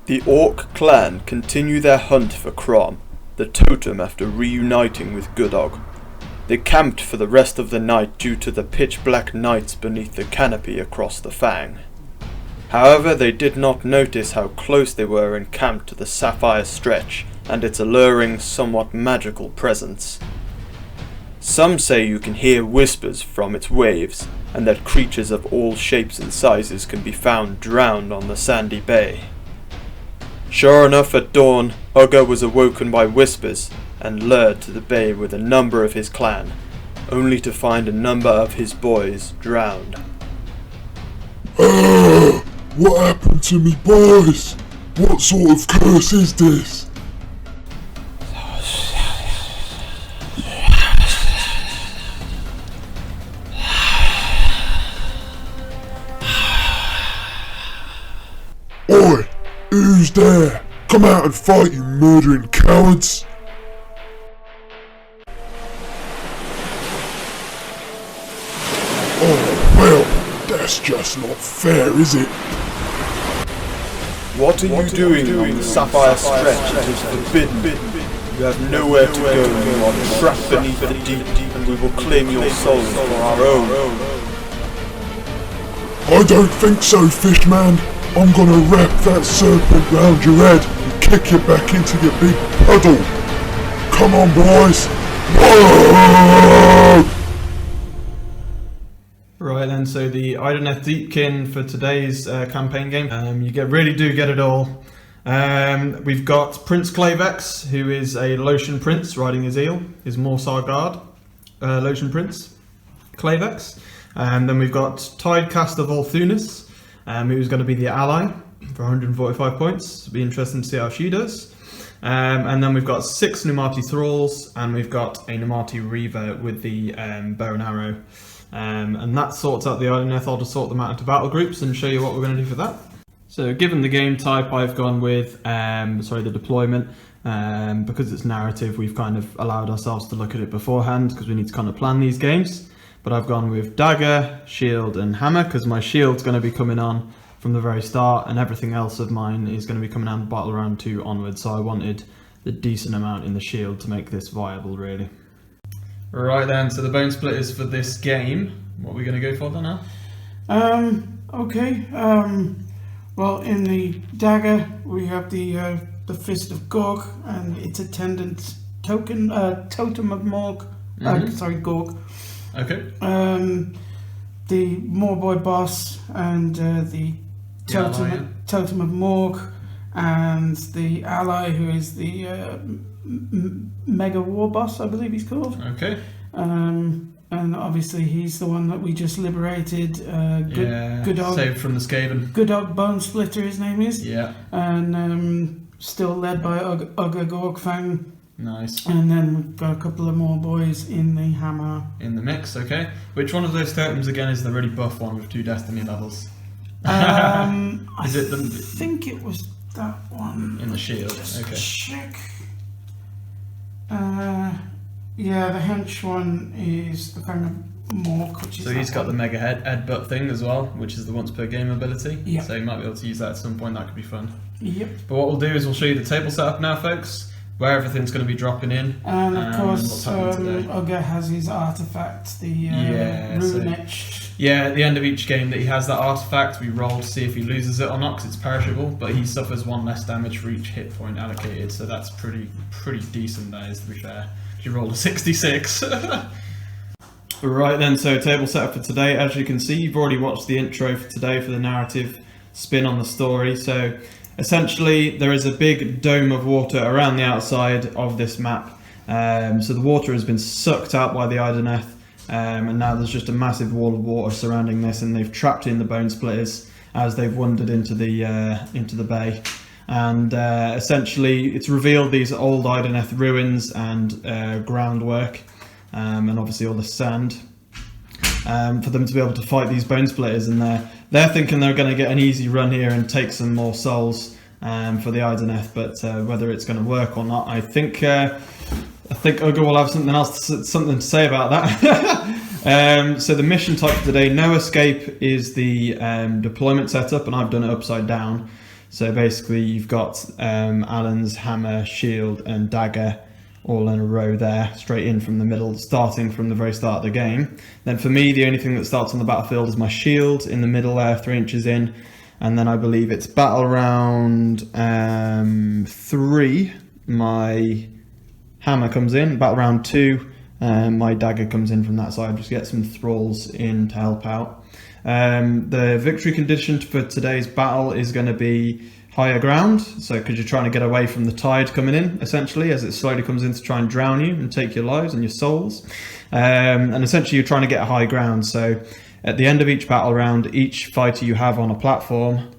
The Orc clan continue their hunt for Crom, the totem after reuniting with Goodog. They camped for the rest of the night due to the pitch-black nights beneath the canopy across the Fang. However, they did not notice how close they were encamped to the Saphire stretch and its alluring, somewhat magical presence. Some say you can hear whispers from its waves, and that creatures of all shapes and sizes can be found drowned on the sandy bay. Sure enough, at dawn, Ugga was awoken by whispers and lured to the bay with a number of his clan, only to find a number of his boys drowned. What happened to me boys? What sort of curse is this? Oi! Who's there? Come out and fight, you murdering cowards! Oh well, that's just not fair, is it? What are you doing on the Saphire stretch? It is forbidden. You have nowhere to go. You are trapped beneath the deep, and we will claim your souls for our own. I don't think so, Fishman. I'm gonna wrap that serpent round your head and kick you back into your big puddle. Come on, boys. Whoa! Right then, so the Idoneth Deepkin for today's campaign game. You really do get it all. We've got Prince Clavex, who is a Lotion Prince riding his eel, his Morsar Guard, Lotion Prince, Clavex. And then we've got Tidecaster Volthunis, who's going to be the ally for 145 points. It'll be interesting to see how she does. And then we've got 6 Numati Thralls, and we've got a Numati Reaver with the bow and arrow. And that sorts out the Idoneth. I'll just sort them out into battle groups and show you what we're going to do for that. So given the game type, I've gone with the deployment. Because it's narrative, we've kind of allowed ourselves to look at it beforehand because we need to kind of plan these games. But I've gone with dagger, shield and hammer because my shield's going to be coming on from the very start and everything else of mine is going to be coming on battle round 2 onwards. So I wanted the decent amount in the shield to make this viable, really. Right then, so the Bonesplitterz for this game. What are we going to go for then now? Okay. Well, in the dagger we have the Fist of Gork and its attendant totem of Morg. Gork. Okay. The Morboy boss and the totem of Morg, and the ally who is the Mega War Boss, I believe he's called. Okay. And obviously he's the one that we just liberated. Goodog, saved from the Skaven. Goodog Bonesplitterz, his name is. Yeah. And still led by Ugga Gorkfang. Nice. And then we've got a couple of more boys in the hammer. In the mix, okay. Which one of those totems again is the really buff one with 2 destiny levels? I it think it was that one. In the shield, Just okay. check. Yeah, the hench one is the kind of Mork, which is. So he's got the mega headbutt thing as well, which is the once per game ability. Yeah. So you might be able to use that at some point. That could be fun. Yep. But what we'll do is we'll show you the table setup now, folks, where everything's going to be dropping in. And of course, what's happening today. Ugga has his artifact, the rune etched. Yeah, at the end of each game that he has that artifact, we roll to see if he loses it or not, because it's perishable, but he suffers 1 less damage for each hit point allocated, so that's pretty decent, that is, to be fair. He rolled a 66. Right then, so table setup for today. As you can see, you've already watched the intro for today for the narrative spin on the story. So essentially, there is a big dome of water around the outside of this map. So the water has been sucked out by the Idoneth. And now there's just a massive wall of water surrounding this, and they've trapped in the Bonesplitterz as they've wandered into the bay. And essentially it's revealed these old Idoneth ruins and groundwork, and obviously all the sand, for them to be able to fight these Bonesplitterz, and they're thinking they're going to get an easy run here and take some more souls for the Idoneth, but whether it's going to work or not, I think Ugga will have something to say about that. So the mission type for today, no escape, is the deployment setup, and I've done it upside down. So basically you've got Alan's hammer, shield and dagger all in a row there, straight in from the middle, starting from the very start of the game. Then for me, the only thing that starts on the battlefield is my shield in the middle there, 3 inches in. And then I believe it's battle round 3, my hammer comes in. Battle round 2, my dagger comes in from that side. Just get some thralls in to help out. The victory condition for today's battle is going to be higher ground, so because you're trying to get away from the tide coming in, essentially, as it slowly comes in to try and drown you and take your lives and your souls. And essentially you're trying to get a high ground, so at the end of each battle round, each fighter you have on a platform,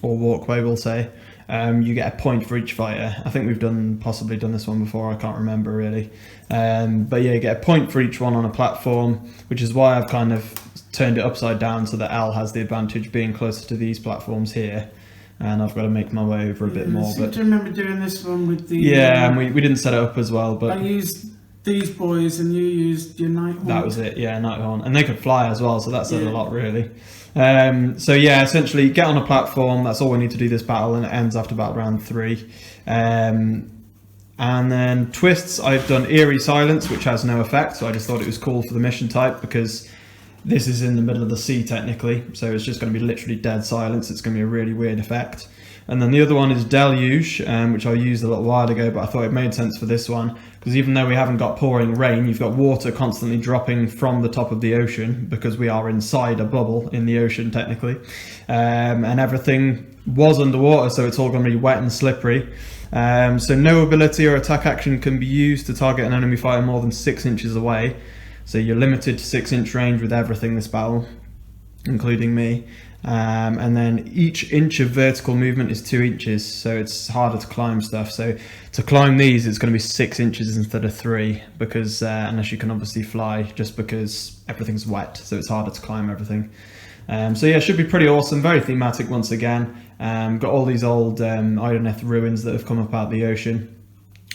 or walkway we'll say, you get a point for each fighter. I think we've possibly done this one before, I can't remember really. But yeah, you get a point for each one on a platform, which is why I've kind of turned it upside down so that Al has the advantage being closer to these platforms here. And I've got to make my way over a bit more. I seem to remember doing this one with the... Yeah, and we didn't set it up as well, but... I used these boys and you used your Nighthorn. That was it, yeah, Nighthorn. And they could fly as well, so that said a lot, really. So yeah, essentially, get on a platform, that's all we need to do this battle, and it ends after battle round 3. And then twists, I've done Eerie Silence, which has no effect, so I just thought it was cool for the mission type, because this is in the middle of the sea technically, so it's just going to be literally dead silence. It's going to be a really weird effect. And then the other one is Deluge, which I used a little while ago, but I thought it made sense for this one, because even though we haven't got pouring rain, you've got water constantly dropping from the top of the ocean, because we are inside a bubble in the ocean technically, and everything was underwater, so it's all going to be wet and slippery. So no ability or attack action can be used to target an enemy fighter more than 6 inches away. So you're limited to 6-inch range with everything this battle, including me. And then each inch of vertical movement is 2 inches, so it's harder to climb stuff. So to climb these, it's going to be 6 inches instead of 3, because unless you can obviously fly, just because everything's wet, so it's harder to climb everything. So yeah, it should be pretty awesome, very thematic once again. Got all these old Idoneth ruins that have come up out of the ocean.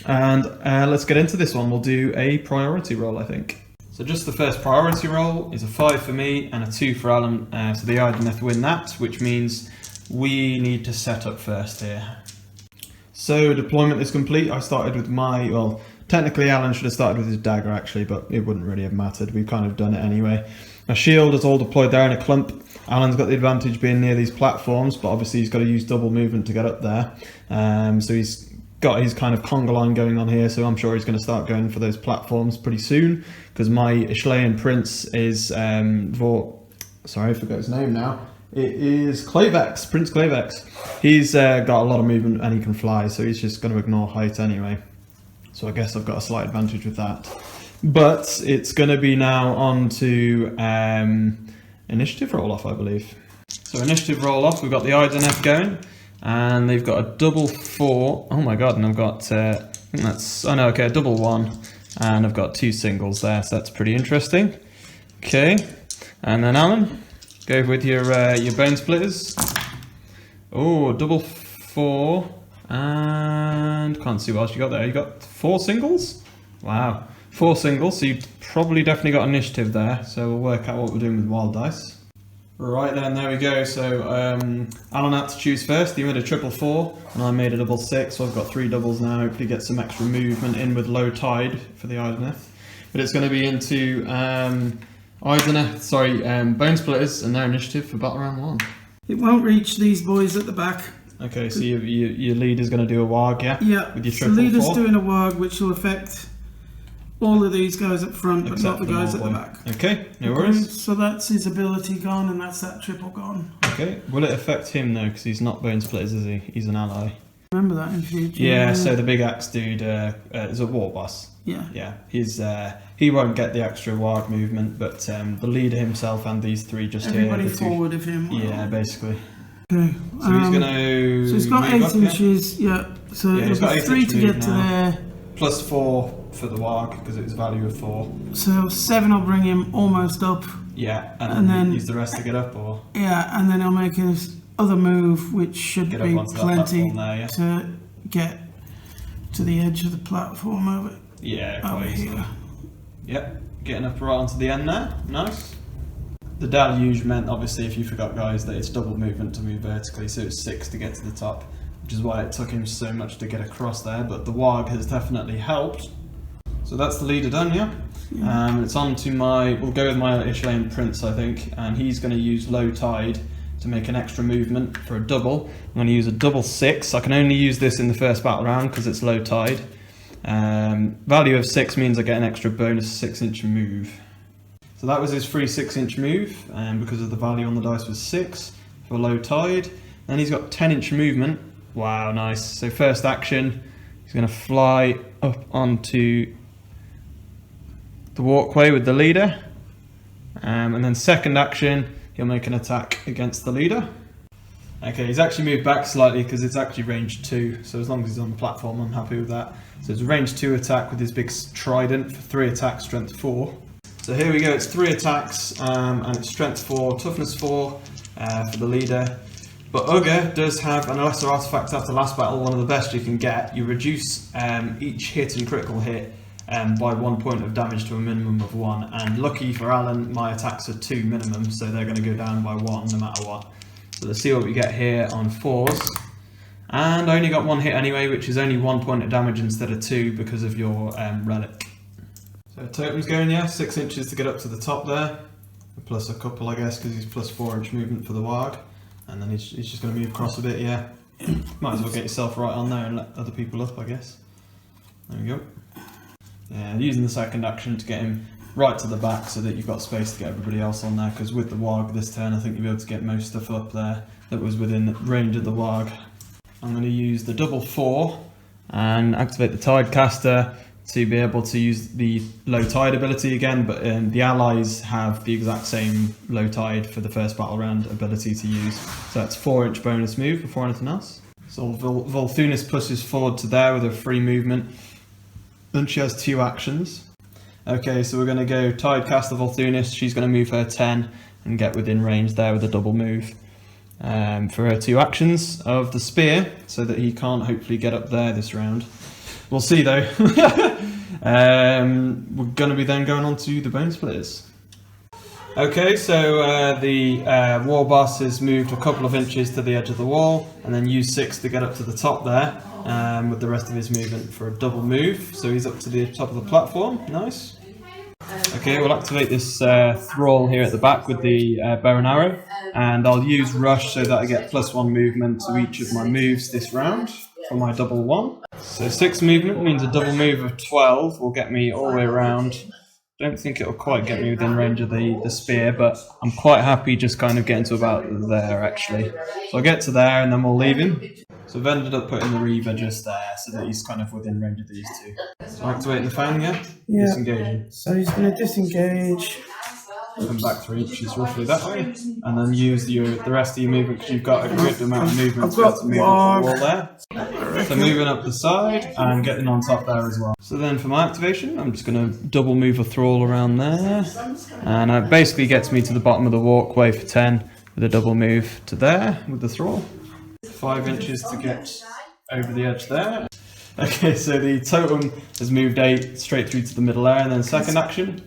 And let's get into this one. We'll do a priority roll, I think. So just the first priority roll is a 5 for me and a 2 for Alan, so the Idoneth win that, which means we need to set up first here. So deployment is complete. I started with my, well, technically Alan should have started with his dagger actually, but it wouldn't really have mattered. We've kind of done it anyway. My shield is all deployed there in a clump. Alan's got the advantage being near these platforms, but obviously he's got to use double movement to get up there. So he's got his kind of conga line going on here, so I'm sure he's going to start going for those platforms pretty soon, because my Ishlean prince is sorry, I forgot his name now. It is Clavex, Prince Clavex. He's got a lot of movement and he can fly, so he's just going to ignore height anyway. So I guess I've got a slight advantage with that. But it's going to be now on to initiative roll off, I believe. So initiative roll off, we've got the Idoneth going. And they've got a double 4. Oh my god, and I've got, I think that's, oh no, okay, a double 1. And I've got 2 singles there, so that's pretty interesting. Okay, and then Alan, go with your Bonesplitterz. Oh, double 4. And can't see what else you got there. You got 4 singles? Wow, 4 singles, so you've probably definitely got initiative there. So we'll work out what we're doing with wild dice. Right then, there we go. So Alan had to choose first. He made a triple 4 and I made a double 6, so I've got 3 doubles now. Hopefully get some extra movement in with low tide for the Idoneth. But it's going to be into Bonesplitterz and their initiative for battle round 1. It won't reach these boys at the back. Okay, so your lead is going to do a warg, yeah? Yeah, with your the triple leader's 4. doing a warg, which will affect all of these guys up front, but not the guys at the back. Okay, no worries. So that's his ability gone, and that's that triple gone. Okay, will it affect him though? Because he's not Bonesplitterz, is he? He's an ally. Remember that in future. Yeah, so the big axe dude is a war boss. Yeah. Yeah, he won't get the extra warg movement, but the leader himself and these 3 just everybody here. forward of him. Yeah, basically. Okay. So he's gonna. So he's got 8 inches. Yeah. So yeah, he's got 3 to get to there. Plus 4 for the warg because it's value of 4. So 7 will bring him almost up. Yeah, and then use the rest to get up, or. Yeah, and then he'll make his other move, which should be plenty to get to the edge of the platform over. Yeah, over here. Yep, getting up right onto the end there. Nice. The deluge meant, obviously, if you forgot, guys, that it's double movement to move vertically, so it's 6 to get to the top, which is why it took him so much to get across there, but the warg has definitely helped. So that's the leader done, yeah? It's on to we'll go with my Ishlean Prince, I think, and he's going to use low tide to make an extra movement for a double. I'm going to use a double 6. I can only use this in the first battle round because it's low tide. Value of 6 means I get an extra bonus 6-inch move. So that was his free 6-inch move, and because of the value on the dice was 6 for low tide. Then he's got 10-inch movement. Wow, nice. So first action, he's going to fly up onto the walkway with the leader. And then second action, he'll make an attack against the leader. Okay, he's actually moved back slightly because it's actually range 2, so as long as he's on the platform, I'm happy with that. So it's a range 2 attack with his big trident for 3 attacks, strength 4. So here we go, it's 3 attacks, and it's strength 4, toughness 4 for the leader. But Ugga does have an lesser artifact after last battle, one of the best you can get. You reduce each hit and critical hit by 1 point of damage to a minimum of 1. And lucky for Alan, my attacks are 2 minimum, so they're going to go down by 1 no matter what. So let's see what we get here on 4s. And I only got 1 hit anyway, which is only 1 point of damage instead of 2 because of your relic. So totem's going, yeah, 6 inches to get up to the top there, plus a couple I guess because he's plus 4-inch movement for the warg, and then he's just going to move across a bit, yeah. Might as well get yourself right on there and let other people up, I guess. There we go. Yeah, using the second action to get him right to the back so that you've got space to get everybody else on there, because with the warg this turn I think you'll be able to get most stuff up there that was within range of the warg. I'm going to use the double 4 and activate the Tidecaster to be able to use the low tide ability again, but the allies have the exact same low tide for the first battle round ability to use. So that's 4-inch bonus move before anything else. So Volthunis pushes forward to there with a free movement. Then she has 2 actions. Okay, so we're going to go Tidecaster Volthunis. She's going to move her 10 and get within range there with a double move. For her 2 actions of the spear, so that he can't hopefully get up there this round. We'll see though. We're going to be then going on to the Bonesplitterz. Okay, so the war boss has moved a couple of inches to the edge of the wall and then used 6 to get up to the top there with the rest of his movement for a double move. So he's up to the top of the platform. Nice. Okay, we'll activate this thrall here at the back with the bow and arrow, and I'll use rush so that I get +1 movement to each of my moves this round for my double 1. So 6 movement means a double move of 12 will get me all the way around. Don't think it'll quite get me within range of the spear, but I'm quite happy just kind of getting to about there actually. So I'll get to there and then we'll leave him. So I've ended up putting the Reaver just there so that he's kind of within range of these 2. So activating the Fang again, Yeah. disengaging. So he's going to disengage. Come back 3 inches roughly that way, and then use the rest of your movement because you've got a good amount of movement to be able to move up the wall there. So moving up the side and getting on top there as well. So then for my activation, I'm just going to double move a thrall around there, and it basically gets me to the bottom of the walkway for 10 with a double move to there with the thrall. 5 inches to get over the edge there. Okay, so the totem has moved 8 straight through to the middle there, and then second action.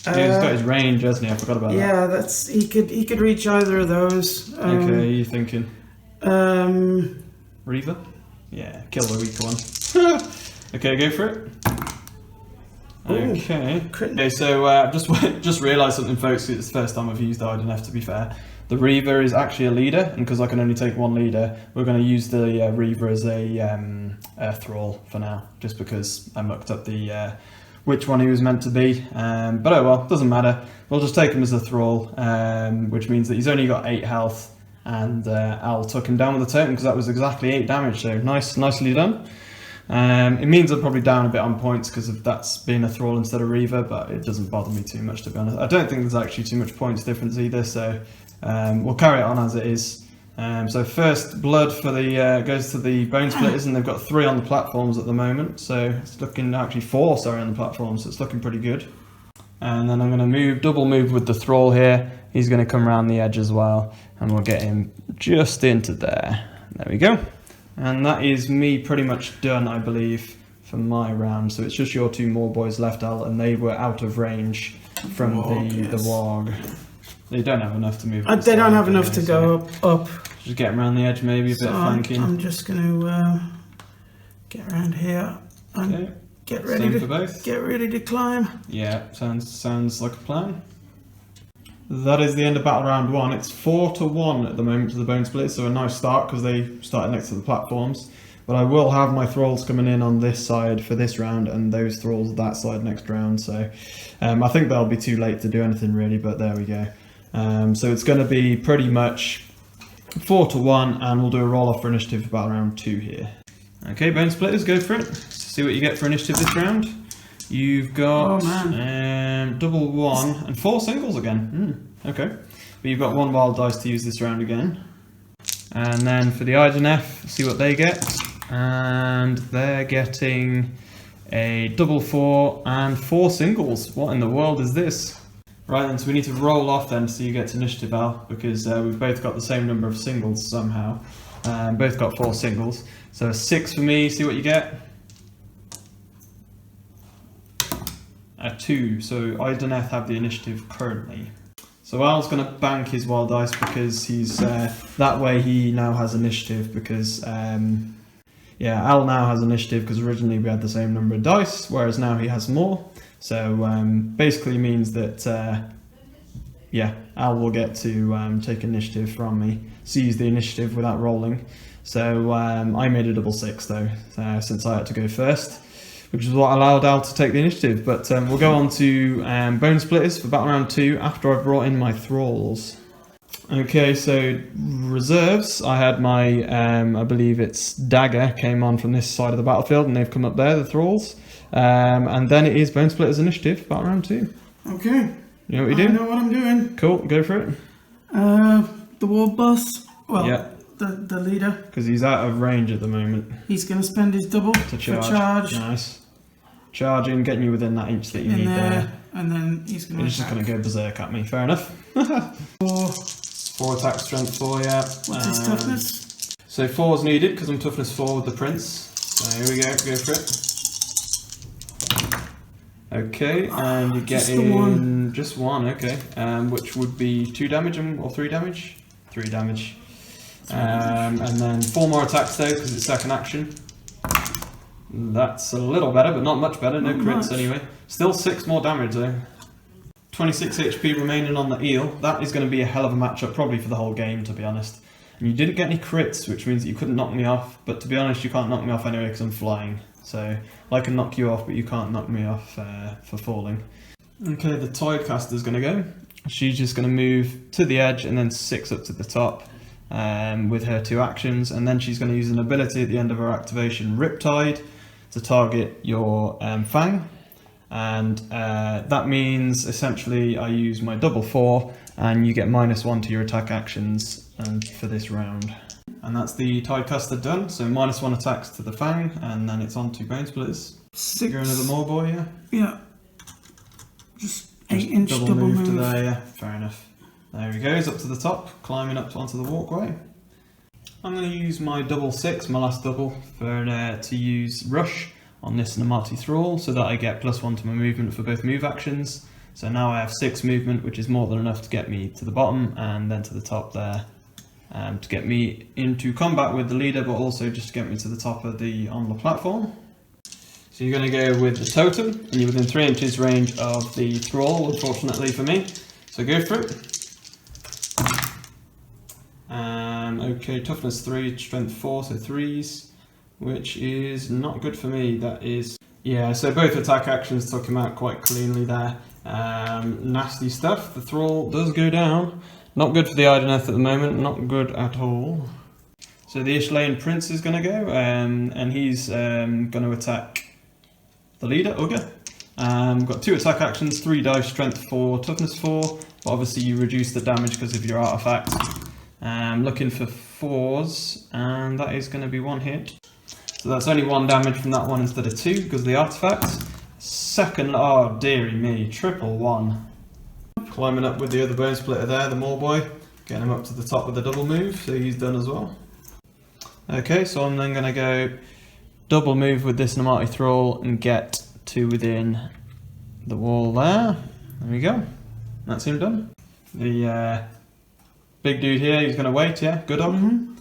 He's got his range, hasn't he? I forgot about that. Yeah, that's he could reach either of those. Okay, you thinking? Reaver? Yeah, kill the weak one. Okay, go for it. Okay. Okay, so just realised something, folks. It's the first time I've used Idoneth, to be fair. The Reaver is actually a leader, and because I can only take 1 leader, we're going to use the Reaver as a thrall for now, just because I mucked up the which one he was meant to be. But oh well, doesn't matter. We'll just take him as a thrall, which means that he's only got 8 health, and Al took him down with the totem because that was exactly 8 damage, so nicely done. It means I'm probably down a bit on points because of that's being a thrall instead of Reaver, but it doesn't bother me too much, to be honest. I don't think there's actually too much points difference either, so we'll carry it on as it is. So first blood for the goes to the Bonesplitterz, and they've got 3 on the platforms at the moment, so it's looking actually 4 on the platforms, so it's looking pretty good. And then I'm going to double move with the thrall here. He's going to come around the edge as well, and we'll get him just into there. There we go. And that is me pretty much done, I believe, for my round. So it's just your 2 more boys left, Al, and they were out of range from the warg. They don't have enough to move. They don't have enough to go up. Just getting around the edge, maybe a bit of flanking. I'm just going to get around here and get ready to climb. Yeah, sounds like a plan. That is the end of battle round 1. It's 4-1 at the moment to the Bonesplitterz, so a nice start because they started next to the platforms. But I will have my thralls coming in on this side for this round and those thralls that side next round. So I think they'll be too late to do anything really, but there we go. So it's going to be pretty much 4-1, and we'll do a roll-off for initiative for battle round 2 here. Okay, Bonesplitterz, go for it. Let's see what you get for initiative this round. You've got double 1 and 4 singles again. Okay, but you've got 1 wild dice to use this round again. And then for the IDNF, see what they get. And they're getting a double 4 and 4 singles. What in the world is this? Right then, so we need to roll off then so you get to initiative, Al, because we've both got the same number of singles somehow. Both got 4 singles. So a 6 for me, see what you get. A 2, so IDNF have the initiative currently. So Al's going to bank his wild dice because he's that way he now has initiative because Al now has initiative because originally we had the same number of dice, whereas now he has more. So basically means that Al will get to take initiative from me, seize the initiative without rolling. So I made a double 6 though, since I had to go first, which is what allowed Al to take the initiative. But we'll go on to Bonesplitterz for battle round 2 after I've brought in my thralls. Okay, so reserves, I had my, I believe it's Dagger came on from this side of the battlefield and they've come up there, the thralls. And then it is Bonesplitterz initiative, battle round 2. Okay. You know what you do? I know what I'm doing. Cool, go for it. The ward boss, the leader. Because he's out of range at the moment. He's going to spend his double to charge. Nice. Charging, getting you within that inch that you need there. And then he's going to just going to go berserk at me, fair enough. 4 attack strength 4, yeah. What's his toughness? So 4's needed because I'm toughness 4 with the prince. So here we go for it. Okay, and you get just one, okay. Which would be 2 damage or 3 damage? 3 damage. And then 4 more attacks though because it's second action. That's a little better, but not much better. No crits anyway. Still 6 more damage though. 26 HP remaining on the eel. That is going to be a hell of a matchup, probably for the whole game, to be honest. And you didn't get any crits, which means that you couldn't knock me off. But to be honest, you can't knock me off anyway because I'm flying. So I can knock you off, but you can't knock me off for falling. Okay, the Tidecaster's going to go. She's just going to move to the edge and then 6 up to the top with her 2 actions. And then she's going to use an ability at the end of her activation, Riptide, to target your Fang. And that means essentially I use my double 4 and you get -1 to your attack actions for this round. And that's the Tidecaster done, so -1 attacks to the Fang, and then it's on to Bonesplitterz. 6. You're another more boy, yeah? Yeah. Just 8-inch double move to there, yeah, fair enough. There he goes, up to the top, climbing up onto the walkway. I'm going to use my double 6, my last double, to use Rush on this Namati Thrall, so that I get +1 to my movement for both move actions. So now I have 6 movement, which is more than enough to get me to the bottom and then to the top there. To get me into combat with the leader, but also just to get me to the top of on the platform. So you're going to go with the totem, and you're within 3 inches range of the thrall, unfortunately for me. So go for it. Okay, toughness 3, strength 4, so 3s, which is not good for me. That is, yeah. So both attack actions took him out quite cleanly there. Nasty stuff. The thrall does go down. Not good for the Ideneth at the moment, not good at all. So the Ishlayan Prince is going to go, and he's going to attack the leader, Ugga. Got 2 attack actions, 3 dice, strength 4, toughness 4, but obviously you reduce the damage because of your artifact. Looking for 4s, and that is going to be 1 hit. So that's only 1 damage from that one instead of 2 because of the artifact. Second, oh dearie me, triple 1. Climbing up with the other Bonesplitterz there, the Moor boy, getting him up to the top with the double move, so he's done as well. Okay, so I'm then going to go double move with this Namati Thrall and get to within the wall there. There we go. That's him done. The big dude here, he's going to wait, yeah? Good on.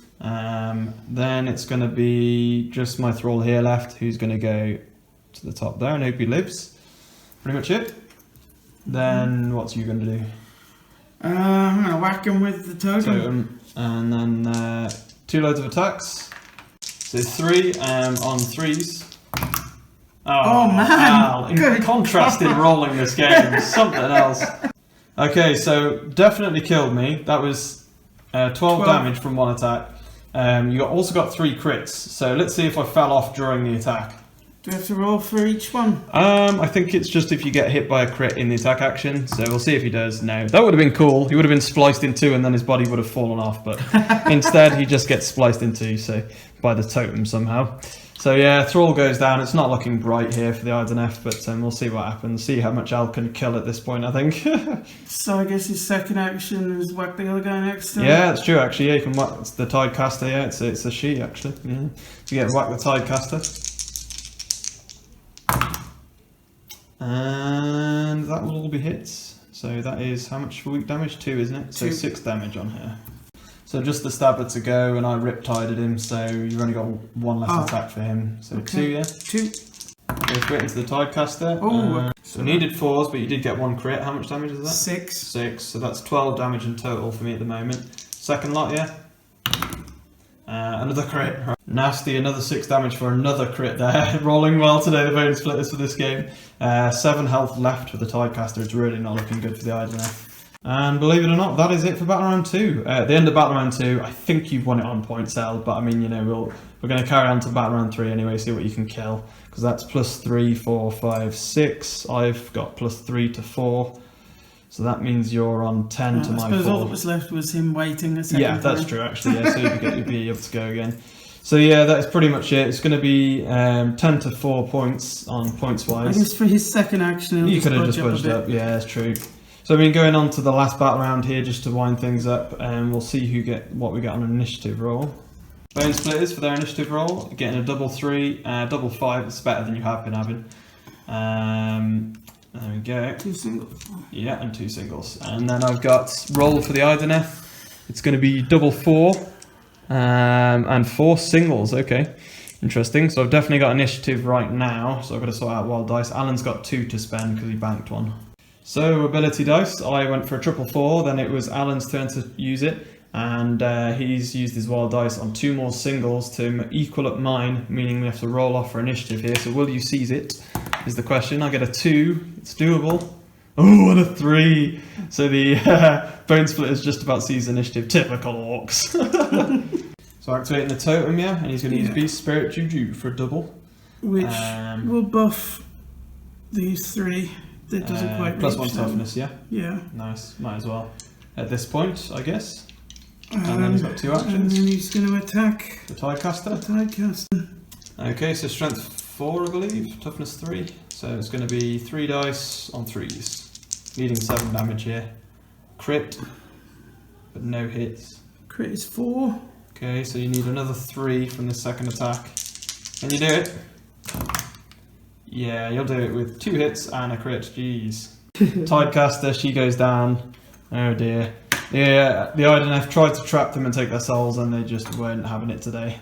Then it's going to be just my thrall here left, who's going to go to the top there and hope he lives. Pretty much it. Then what's you going to do? I'm going to whack him with the totem. And then 2 loads of attacks. So 3 on 3s. Oh man! Wow. In contrast in rolling this game, something else. Okay, so definitely killed me. That was 12 damage from 1 attack. You also got 3 crits. So let's see if I fell off during the attack. Do we have to roll for each one? I think it's just if you get hit by a crit in the attack action. So we'll see if he does. No, that would have been cool. He would have been spliced in 2 and then his body would have fallen off. But instead, he just gets spliced in 2, so by the totem somehow. So yeah, Thrall goes down. It's not looking bright here for the Idenef, but we'll see what happens. See how much Al can kill at this point, I think. So I guess his second action is whack the other guy next to him? Yeah, it's true actually. Yeah, you can whack the Tidecaster. Yeah, it's a she actually. Yeah. So you get whack the Tidecaster. And that will all be hits. So that is how much for weak damage? 2, isn't it? So 2. 6 damage on here. So just the stabber to go, and I rip-tided him, so you've only got 1 less attack for him. So okay. 2, yeah? 2. Go straight into the Tidecaster. Oh, so needed 4s, but you did get 1 crit. How much damage is that? 6. 6, so that's 12 damage in total for me at the moment. Second lot, yeah? Another crit. Right. Nasty, another 6 damage for another crit there. Rolling well today, the Bonesplitterz for this game. 7 health left for the Tidecaster. It's really not looking good for the Idenef. And believe it or not, that is it for Battle Round 2. At the end of Battle Round 2, I think you've won it on points, Al, but I mean, you know, we're going to carry on to Battle Round 3 anyway, see what you can kill. Because that's +3, 4, 5, 6. I've got +3 to 4. So that means you're on 10 to my 4. I suppose all that was left was him waiting a second. Yeah, that's true actually, yeah, so you'd be able to go again. So yeah, that is pretty much it. It's going to be 10 to 4 points on points-wise. I guess for his second action, you could have just budged up, yeah, that's true. So I mean, going on to the last battle round here, just to wind things up, and we'll see what we get on an initiative roll. Bonesplitterz for their initiative roll, getting a double 3, double 5. It's better than you have been having. There we go. 2 singles. Yeah, and 2 singles. And then I've got roll for the Idenef. It's going to be double 4 and 4 singles. Okay, interesting. So I've definitely got initiative right now. So I've got to sort out wild dice. Alan's got 2 to spend because he banked 1. So ability dice, I went for a triple 4, then it was Alan's turn to use it, and he's used his wild dice on 2 more singles to equal up mine, meaning we have to roll off for initiative here. So will you seize it, is the question. I get a 2, it's doable. Oh, and a 3! So the Bonesplitterz just about seized initiative, typical orcs. So activating the totem, yeah, and he's going to use Beast Spirit Juju for a double. Which will buff these 3. That doesn't quite +1 toughness, yeah? Yeah. Nice, might as well. At this point, I guess. And then he's got 2 actions. And then he's going to attack the Tidecaster. Okay, so strength 4, I believe. Toughness 3. So it's going to be 3 dice on 3s. Needing 7 damage here. Crit, but no hits. Crit is 4. Okay, so you need another 3 from the second attack. Can you do it? Yeah, you'll do it with 2 hits and a crit. Jeez. Tidecaster, she goes down. Oh dear. Yeah, the Idenef tried to trap them and take their souls, and they just weren't having it today.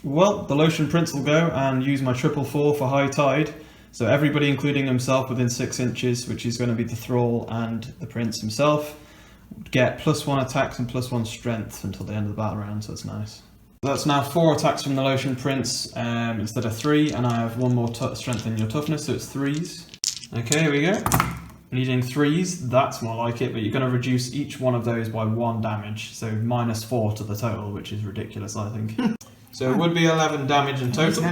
Well, the Lotion Prince will go and use my triple 4 for High Tide. So everybody, including himself, within 6 inches, which is going to be the Thrall and the Prince himself, get +1 attacks and +1 strength until the end of the battle round, so it's nice. That's now 4 attacks from the Lotion Prince instead of 3, and I have 1 more strength in your toughness, so it's 3s. Okay, here we go. Needing 3s, that's more like it, but you're going to reduce each one of those by 1 damage, so -4 to the total, which is ridiculous, I think. So it would be 11 damage in total.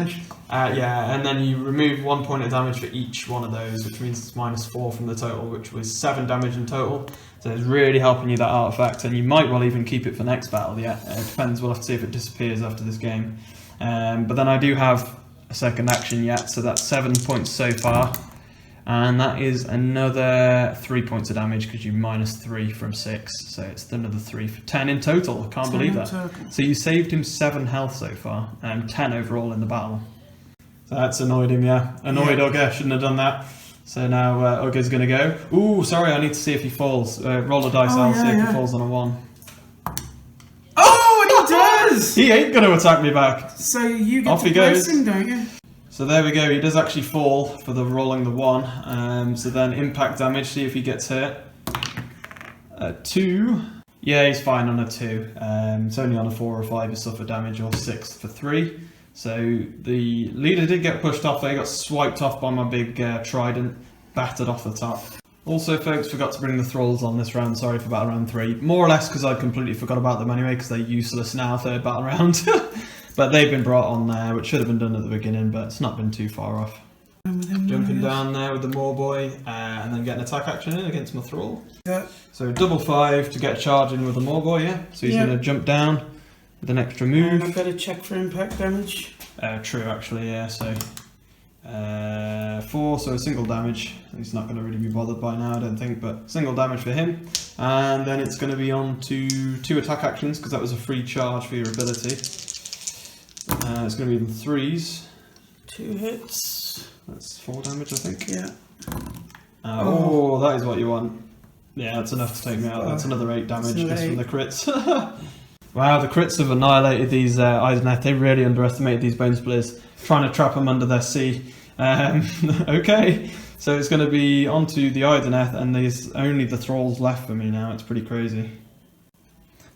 Yeah, and then you remove 1 point of damage for each one of those, which means it's -4 from the total, which was 7 damage in total. So it's really helping you, that artifact, and you might well even keep it for next battle. Yeah, it depends. We'll have to see if it disappears after this game. But then I do have a second action yet, so that's 7 points so far. And that is another 3 points of damage because you -3 from 6. So it's another 3 for 10 in total. I can't believe that. So you saved him 7 health so far, and 10 overall in the battle. So that's annoyed him, yeah. Annoyed, okay, I shouldn't have done that. So now Ugga's going to go. Ooh, sorry, I need to see if he falls. Roll a dice, I'll see if he falls on a 1. Oh, and he does! He ain't going to attack me back. So you get Off to he goes. press him, don't you? So there we go, he does actually fall for the rolling the 1. So then impact damage, see if he gets hit. 2. Yeah, he's fine on a 2. It's only on a 4 or 5 you suffer damage, or 6 for 3. So the leader did get pushed off there, he got swiped off by my big trident, battered off the top. Also folks, forgot to bring the thralls on this round, sorry for battle round 3. More or less because I completely forgot about them anyway, because they're useless now, 3rd battle round. But they've been brought on there, which should have been done at the beginning, but it's not been too far off. Jumping down there with the Moorboy, and then get an attack action in against my thrall. Yeah. So double 5 to get a charge in with the Moorboy, yeah? So he's going to jump down with an extra move. I've got to check for impact damage. True, actually, yeah. So 4, so a single damage. He's not going to really be bothered by now, I don't think, but single damage for him. And then it's going to be on to 2 attack actions, because that was a free charge for your ability. It's going to be in 3s. 2 hits. That's 4 damage, I think. Yeah. Oh, that is what you want. Yeah, that's enough to take me out. That's another 8 damage just from the crits. Wow, the crits have annihilated these Eiseneth. They really underestimated these Bonesplitterz, trying to trap them under their sea. Okay, so it's going to be onto the Eiseneth, and there's only the thralls left for me now. It's pretty crazy.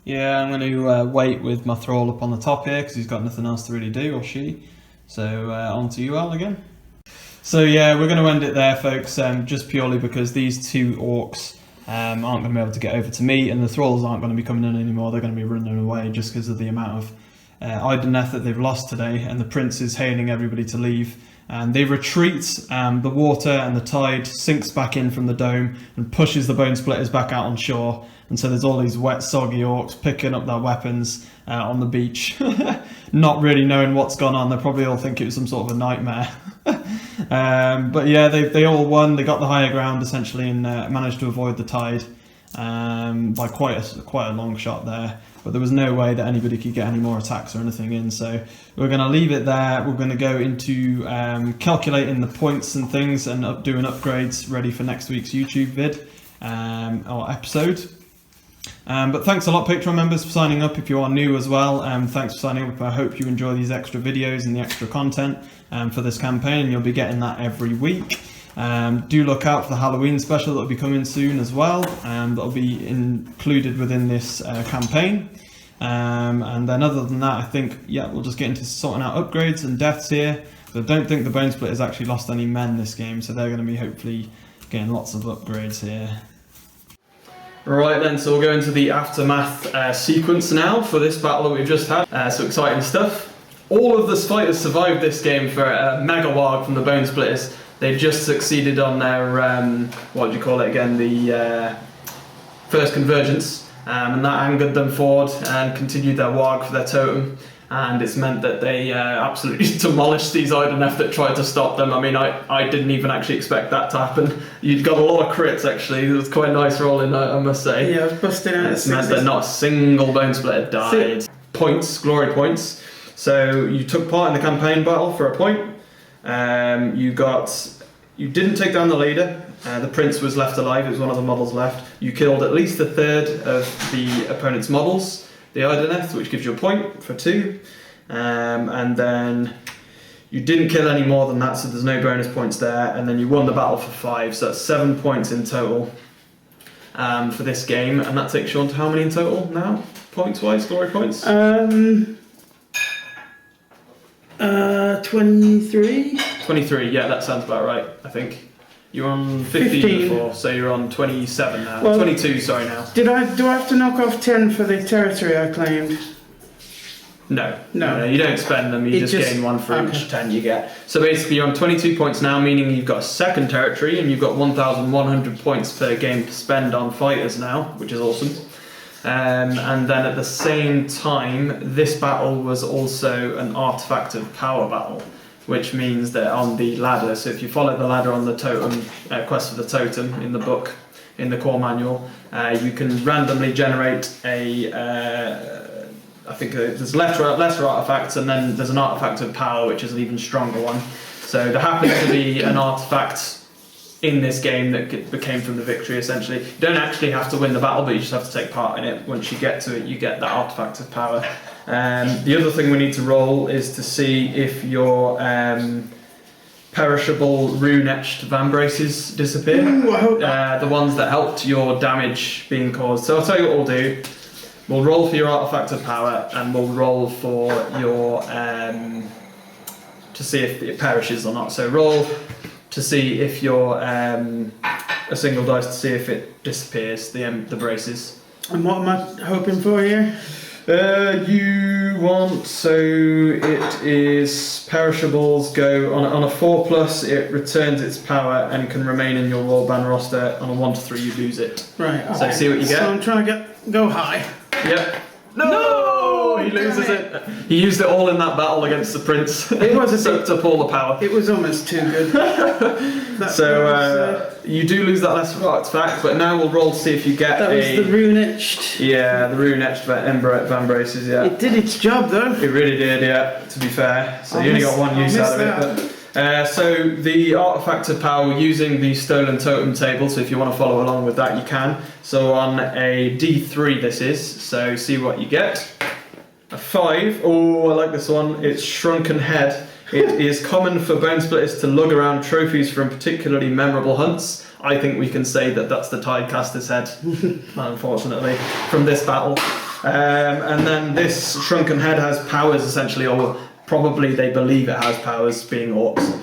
Yeah, I'm going to wait with my thrall up on the top here, because he's got nothing else to really do, or she. So onto you, Al, again. So yeah, we're going to end it there, folks, just purely because these 2 orcs aren't going to be able to get over to me, and the thralls aren't going to be coming in anymore. They're going to be running away just because of the amount of Eiseneth that they've lost today, and the prince is hailing everybody to leave. And they retreat, the water and the tide sinks back in from the dome and pushes the Bonesplitterz back out on shore. And so there's all these wet, soggy orcs picking up their weapons on the beach, not really knowing what's gone on. They probably all think it was some sort of a nightmare. But yeah, they all won. They got the higher ground essentially, and managed to avoid the tide by quite a long shot there. But there was no way that anybody could get any more attacks or anything in, so we're going to leave it there. We're going to go into calculating the points and things, and doing upgrades ready for next week's YouTube vid or episode. But thanks a lot, Patreon members, for signing up. If you are new as well, thanks for signing up. I hope you enjoy these extra videos and the extra content for this campaign. You'll be getting that every week. Do look out for the Halloween special that will be coming soon as well, that will be included within this campaign. And then other than that, I think, yeah, we'll just get into sorting out upgrades and deaths here. But I don't think the Bonesplitterz actually lost any men this game, so they're going to be hopefully getting lots of upgrades here. Right then, so we'll go into the aftermath sequence now for this battle that we've just had. So exciting stuff. All of the fighters survived this game for a mega warg from the Bonesplitterz. They just succeeded on their, what do you call it again, the first convergence, and that angered them forward and continued their warg for their totem, and it's meant that they absolutely demolished these Eiseneth that tried to stop them. I mean, I didn't even actually expect that to happen. You'd got a lot of crits actually, it was quite nice rolling, I must say. Yeah, I was busting out. It's meant that not a single Bonesplitterz died. Points, glory points. So you took part in the campaign battle for a point. You didn't take down the leader. The prince was left alive. It was one of the models left. You killed at least a third of the opponent's models, the Eiseneth, which gives you a point for 2. And then you didn't kill any more than that, so there's no bonus points there. And then you won the battle for 5, so that's 7 points in total for this game. And that takes you on to how many in total now, points-wise, glory points? 23. 23, yeah, that sounds about right, I think. You were on 15 before, so you're on 27 now. Well, 22, sorry now. Do I have to knock off 10 for the territory I claimed? No, you don't spend them, you just gain 1 for each 10 you get. So basically you're on 22 points now, meaning you've got a second territory, and you've got 1,100 points per game to spend on fighters now, which is awesome. And then at the same time, this battle was also an artifact of power battle, which means that on the ladder, so if you follow the ladder on the totem, Quest of the Totem in the book, in the core manual, you can randomly generate a, I think there's lesser artifacts, and then there's an artifact of power, which is an even stronger one. So there happens to be an artifact in this game that came from the victory, essentially. You don't actually have to win the battle, but you just have to take part in it. Once you get to it, you get that artifact of power. The other thing we need to roll is to see if your perishable rune-etched vambraces disappear. Ooh, I hope not. The ones that helped your damage being caused. So I'll tell you what we'll do. We'll roll for your artifact of power, and we'll roll for your to see if it perishes or not. So roll to see if your a single dice to see if it disappears, the braces. And what am I hoping for here? You want, so it is perishables go on a 4+, it returns its power and can remain in your warband roster. On a 1 to 3 you lose it. Right. So see what you get. So I'm trying to go high. Yep. No! He loses it. He used it all in that battle against the prince. It was a soaked up all the power. It was almost too good. You do lose that lesser artifact, but now we'll roll to see if you get that was the rune-etched. Yeah, the rune-etched vambraces, yeah. It did its job though. It really did, yeah, to be fair. So you only got one use out of it. But, so the artifact of power using the stolen totem table, so if you want to follow along with that you can. So on a D3 this is, so see what you get. A 5, oh I like this one, it's Shrunken Head. It is common for Bonesplitterz to lug around trophies from particularly memorable hunts. I think we can say that that's the Tidecaster's head, unfortunately, from this battle. And then this Shrunken Head has powers essentially, or probably they believe it has powers, being orcs.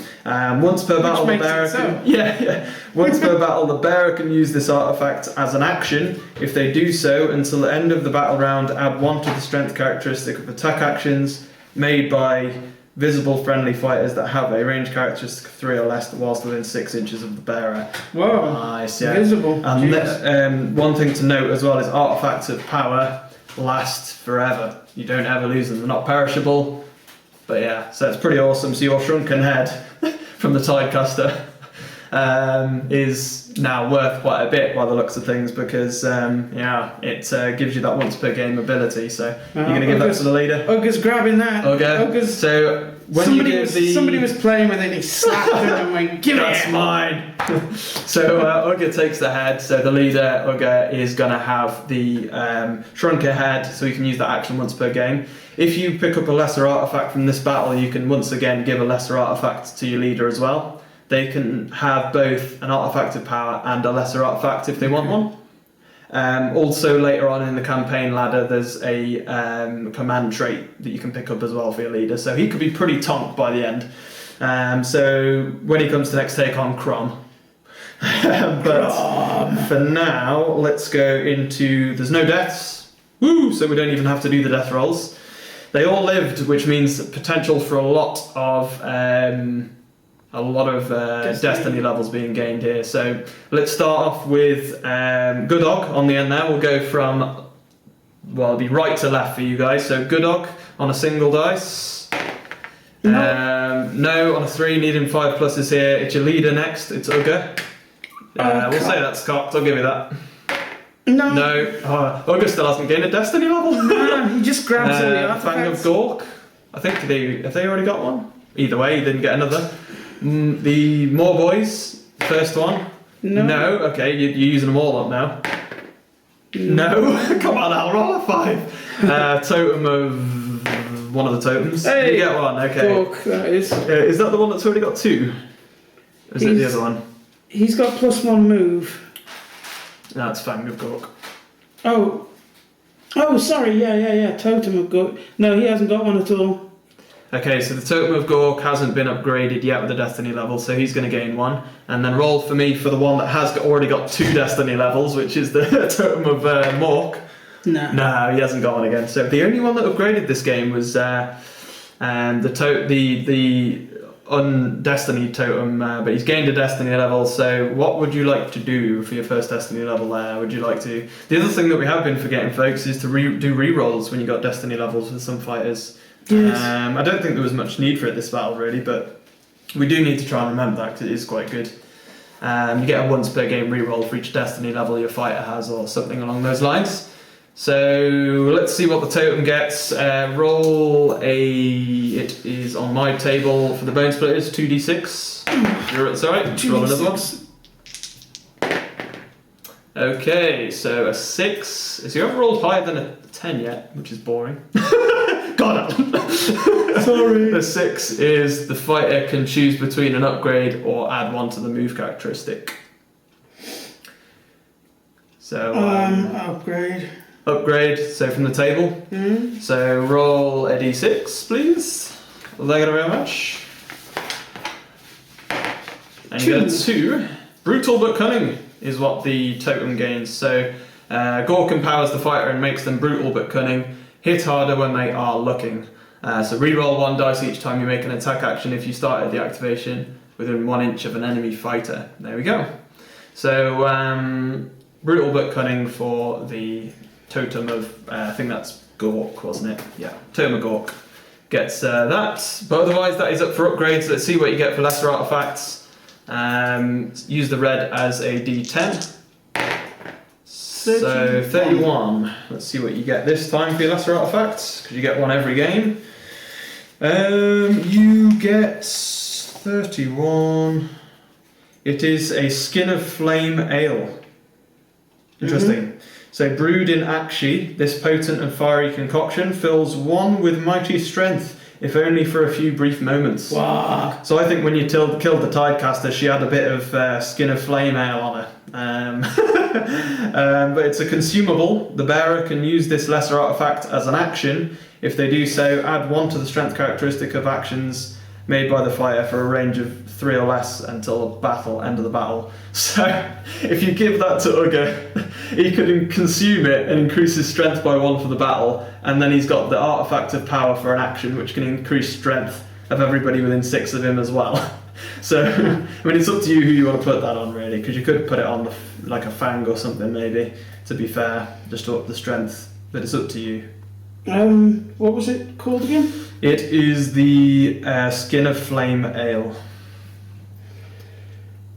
Once per battle, the bearer can, Once per battle, the bearer can use this artifact as an action. If they do so until the end of the battle round, add 1 to the strength characteristic of attack actions made by visible friendly fighters that have a range characteristic of 3 or less whilst within 6 inches of the bearer. Whoa! Nice, yeah. Visible. And one thing to note as well is artifacts of power last forever. You don't ever lose them. They're not perishable. But yeah, so it's pretty awesome. So your Shrunken Head from the Tidecaster is now worth quite a bit by the looks of things because it gives you that once per game ability. So you're going to give that to the leader. Ogre's grabbing that. Okay. So when somebody was playing with it, and he slapped him and went, "Give it!" That's mine. So Ogre takes the head. So the leader Ogre is going to have the Shrunken Head, so you can use that action once per game. If you pick up a lesser artifact from this battle, you can once again give a lesser artifact to your leader as well. They can have both an artifact of power and a lesser artifact if they want one. Also later on in the campaign ladder there's a command trait that you can pick up as well for your leader, so he could be pretty tonked by the end. So when he comes to next take on Crom. But for now let's go into, there's no deaths, woo, so we don't even have to do the death rolls. They all lived, which means potential for a lot of destiny levels being gained here. So let's start off with Good Og on the end there. We'll go from, well, it'll be right to left for you guys. So Good Og on a single dice. No on a 3, needing 5 pluses here. It's your leader next, it's Ugga. We'll say that's cocked, I'll give you that. No. Ugga still hasn't gained a destiny level. No, he just grabs all the Fang of artifacts. Gork. I think have they already got one? Either way, he didn't get another. The More Boys, first one. No. Okay, you're using them all up now. No. Come on, I'll roll a 5. Totem of one of the totems. Hey, you get one. Okay. Gork, that is. Is that the one that's already got 2? Or is it the other one? He's got +1 move. No, it's Fang of Gork. Oh, sorry. Yeah. Totem of Gork. No, he hasn't got one at all. Okay, so the Totem of Gork hasn't been upgraded yet with the Destiny level, so he's going to gain 1. And then roll for me for the one that has already got 2 Destiny levels, which is the Totem of Mork. No, he hasn't got one again. So the only one that upgraded this game was the undestiny totem, but he's gained a Destiny level. So what would you like to do for your first Destiny level there? Would you like to... The other thing that we have been forgetting, folks, is to do re-rolls when you got Destiny levels with some fighters. Yes. I don't think there was much need for it this battle really, but we do need to try and remember that because it is quite good. You get a once per game reroll for each destiny level your fighter has or something along those lines. So let's see what the totem gets. It is on my table for the Bonesplitterz, 2d6. It's alright, roll another one. Okay, so a 6. So you haven't rolled higher than a 10 yet, which is boring. God, sorry. The 6 is the fighter can choose between an upgrade or add 1 to the move characteristic. So upgrade. Upgrade. So from the table. Mm-hmm. So roll a d6, please. Thank you very much. And you get a 2. Brutal but cunning is what the totem gains. So Gork empowers the fighter and makes them brutal but cunning. Hit harder when they are looking. So reroll 1 dice each time you make an attack action if you started the activation within 1 inch of an enemy fighter. There we go. So brutal but cunning for the totem of, I think that's Gork, wasn't it? Yeah, totem of Gork gets that. But otherwise that is up for upgrades. Let's see what you get for lesser artifacts. Use the red as a d10. So 31. Let's see what you get this time for your lesser artifacts, because you get 1 every game. You get 31. It is a Skin of Flame Ale. Interesting. So brewed in Akshi, this potent and fiery concoction fills 1 with mighty strength, if only for a few brief moments. Wow. So I think when you killed the Tidecaster, she had a bit of Skin of Flame Ale on her. But it's a consumable. The bearer can use this lesser artifact as an action. If they do so, add 1 to the strength characteristic of actions made by the fighter for a range of 3 or less until end of the battle. So if you give that to Ugga, he could consume it and increase his strength by 1 for the battle, and then he's got the artifact of power for an action which can increase strength of everybody within 6 of him as well. So I mean, it's up to you who you want to put that on, really, because you could put it on like a Fang or something, maybe, to be fair, just to up the strength, but it's up to you. What was it called again? It is the Skin of Flame Ale.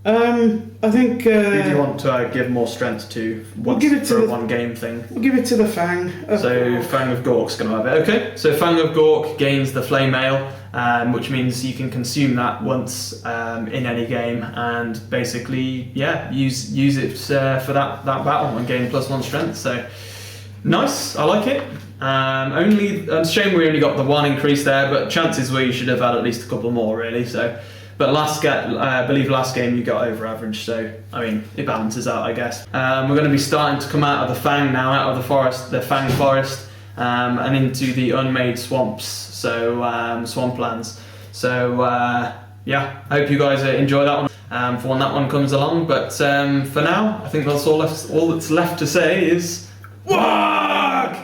I think. Who do you want to give more strength to? We'll give it to for a the 1 game thing. We'll give it to the Fang. So Fang of Gork's going to have it. Okay. So Fang of Gork gains the Flame Ale, which means you can consume that once in any game, and basically, use it for that battle and gain +1 strength. So nice. I like it. Only it's a shame we only got the 1 increase there, but chances were you should have had at least a couple more, really. So. But I believe last game you got over average, so I mean it balances out, I guess. We're going to be starting to come out of the Fang now, out of the forest, the Fang forest, and into the unmade swamps, so swamplands. So yeah, I hope you guys enjoy that one for when that one comes along. But for now, I think that's all that's left to say is WARG!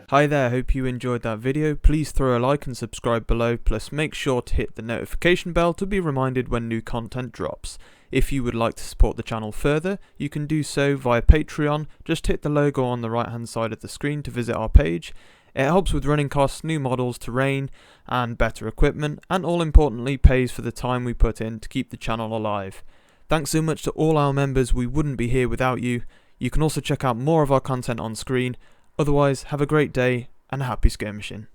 Hi there, hope you enjoyed that video. Please throw a like and subscribe below, plus make sure to hit the notification bell to be reminded when new content drops. If you would like to support the channel further, you can do so via Patreon. Just hit the logo on the right hand side of the screen to visit our page. It helps with running costs, new models, terrain and better equipment, and all importantly pays for the time we put in to keep the channel alive. Thanks so much to all our members, we wouldn't be here without you. You can also check out more of our content on screen. Otherwise, have a great day and happy skirmishing.